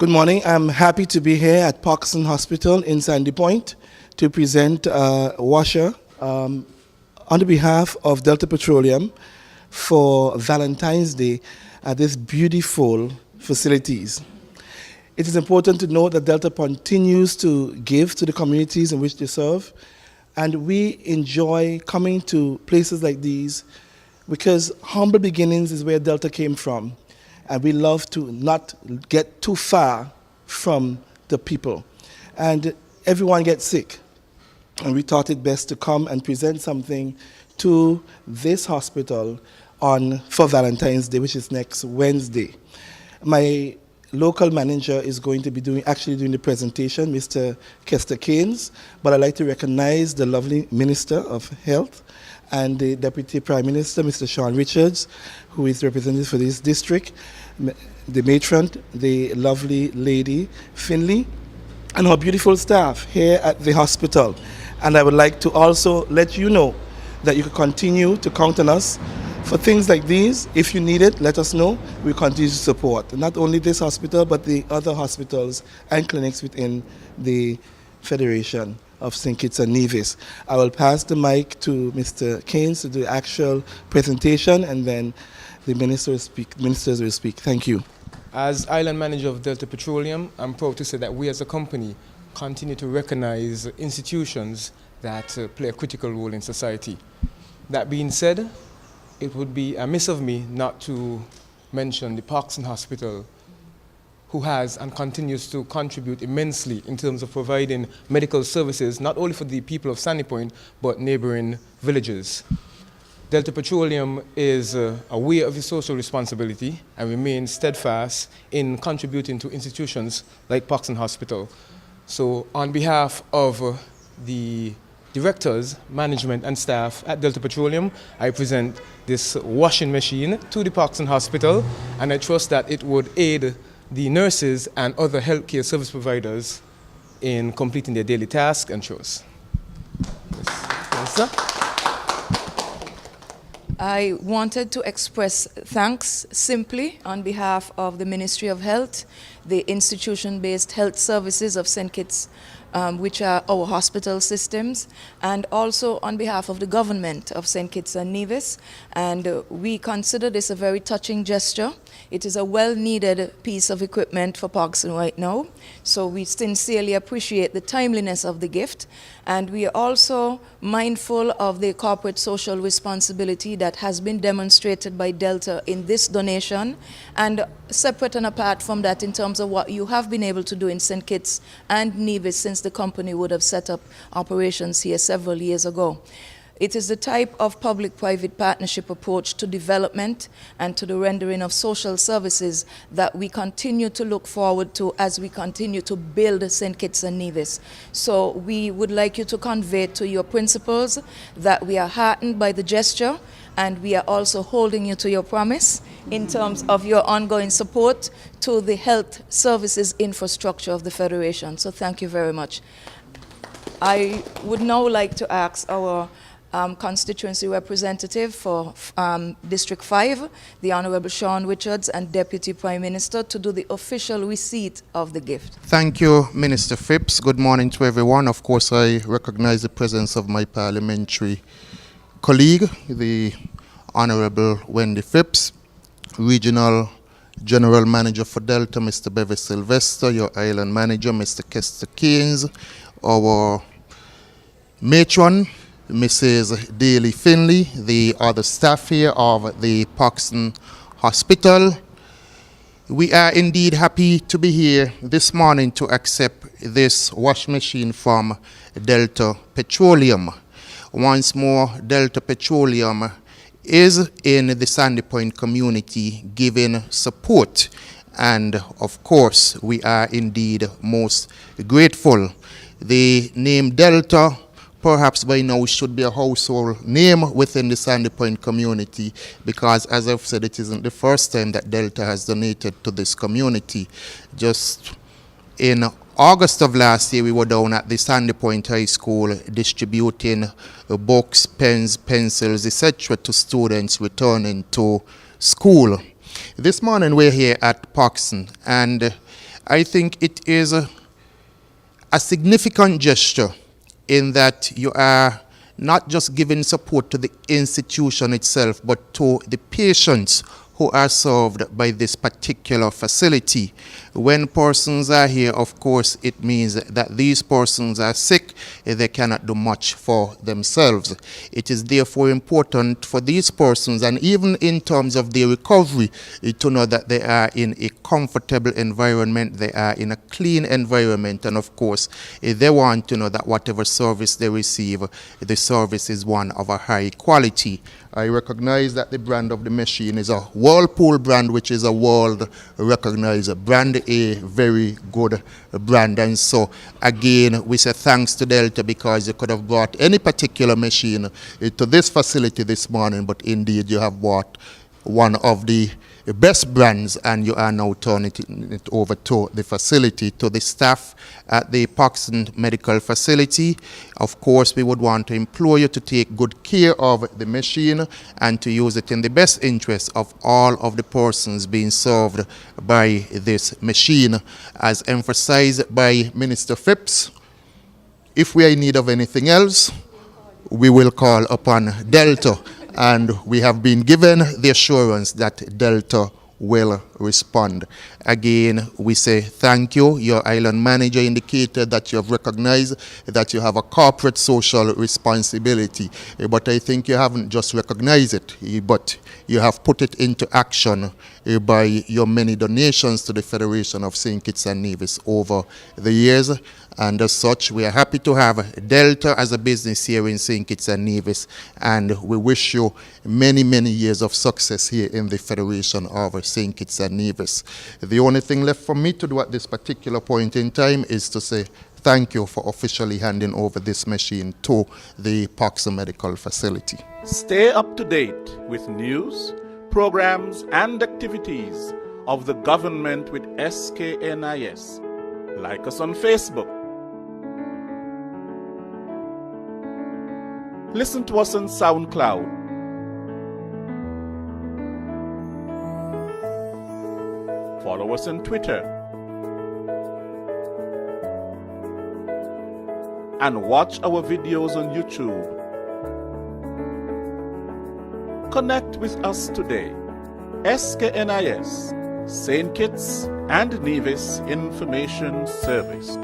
Good morning. I'm happy to be here at Pogson Hospital in Sandy Point to present a washer on the behalf of Delta Petroleum for Valentine's Day at this beautiful facilities. It is important to note that Delta continues to give to the communities in which they serve, and we enjoy coming to places like these because humble beginnings is where Delta came from, and we love to not get too far from the people. And everyone gets sick, and we thought it best to come and present something to this hospital for Valentine's Day, which is next Wednesday. My local manager is going to be doing the presentation, Mr. Kester Keynes, but I'd like to recognize the lovely Minister of Health and the Deputy Prime Minister, Mr. Sean Richards, who is representative for this district, the matron, the lovely lady Finley, and our beautiful staff here at the hospital. And I would like to also let you know that you can continue to count on us for things like these. If you need it, let us know. We continue to support not only this hospital, but the other hospitals and clinics within the Federation of St. Kitts and Nevis. I will pass the mic to Mr. Keynes to do the actual presentation, and then the ministers will speak. Thank you. As Island Manager of Delta Petroleum, I'm proud to say that we as a company continue to recognize institutions that play a critical role in society. That being said, it would be amiss of me not to mention the Pogson Hospital, who has and continues to contribute immensely in terms of providing medical services, not only for the people of Sandy Point, but neighboring villages. Delta Petroleum is aware of its social responsibility and remains steadfast in contributing to institutions like Pogson Hospital. So on behalf of the directors, management and staff at Delta Petroleum, I present this washing machine to the Pogson Hospital, and I trust that it would aid the nurses and other healthcare service providers in completing their daily tasks and chores. Yes, sir. I wanted to express thanks simply on behalf of the Ministry of Health, the institution-based health services of St. Kitts, which are our hospital systems, and also on behalf of the government of St. Kitts and Nevis. And we consider this a very touching gesture. It is a well-needed piece of equipment for Pogson right now. So we sincerely appreciate the timeliness of the gift. And we are also mindful of the corporate social responsibility that has been demonstrated by Delta in this donation. And separate and apart from that, in terms of what you have been able to do in St. Kitts and Nevis since the company would have set up operations here several years ago. It is the type of public-private partnership approach to development and to the rendering of social services that we continue to look forward to as we continue to build St. Kitts and Nevis. So we would like you to convey to your principals that we are heartened by the gesture, and we are also holding you to your promise in terms of your ongoing support to the health services infrastructure of the Federation. So thank you very much. I would now like to ask our constituency representative for District 5, the Honorable Sean Richards, and Deputy Prime Minister to do the official receipt of the gift. Thank you, Minister Phipps. Good morning to everyone. Of course, I recognize the presence of my parliamentary colleague, the Honorable Wendy Phipps, Regional General Manager for Delta, Mr. Bevis Sylvester, your Island Manager, Mr. Kester Keynes, our matron, Mrs. Daly Finley, the other staff here of the Pogson Hospital. We are indeed happy to be here this morning to accept this wash machine from Delta Petroleum. Once more, Delta Petroleum is in the Sandy Point community giving support, and of course we are indeed most grateful. The name Delta perhaps by now should be a household name within the Sandy Point community, because as I've said, it isn't the first time that Delta has donated to this community. Just in August of last year, we were down at the Sandy Point High School distributing books, pens, pencils, etc. to students returning to school. This morning we're here at Pogson, and I think it is a significant gesture in that you are not just giving support to the institution itself, but to the patients who are served by this particular facility. When persons are here, of course, it means that these persons are sick, they cannot do much for themselves. It is therefore important for these persons, and even in terms of their recovery, to know that they are in a comfortable environment, they are in a clean environment, and of course, they want to know that whatever service they receive, the service is one of a high quality. I recognize that the brand of the machine is a Whirlpool brand, which is a world-recognized brand, a very good brand. And so, again, we say thanks to Delta, because you could have brought any particular machine to this facility this morning, but indeed you have bought one of the best brands, and you are now turning it over to the facility, to the staff at the Pogson medical facility. Of course, we would want to implore you to take good care of the machine and to use it in the best interest of all of the persons being served by this machine. As emphasized by Minister Phipps, if we are in need of anything else, we will call upon Delta. And we have been given the assurance that Delta will respond. Again, we say thank you. Your island manager indicated that you have recognized that you have a corporate social responsibility. But I think you haven't just recognized it, but you have put it into action by your many donations to the Federation of St. Kitts and Nevis over the years. And as such, we are happy to have Delta as a business here in St. Kitts and Nevis, and we wish you many, many years of success here in the Federation of St. Kitts and Nevis. The only thing left for me to do at this particular point in time is to say thank you for officially handing over this machine to the Pogson Medical Facility. Stay up to date with news, programs, and activities of the government with SKNIS. Like us on Facebook. Listen to us on SoundCloud. Follow us on Twitter. And watch our videos on YouTube. Connect with us today. SKNIS, St. Kitts and Nevis Information Service.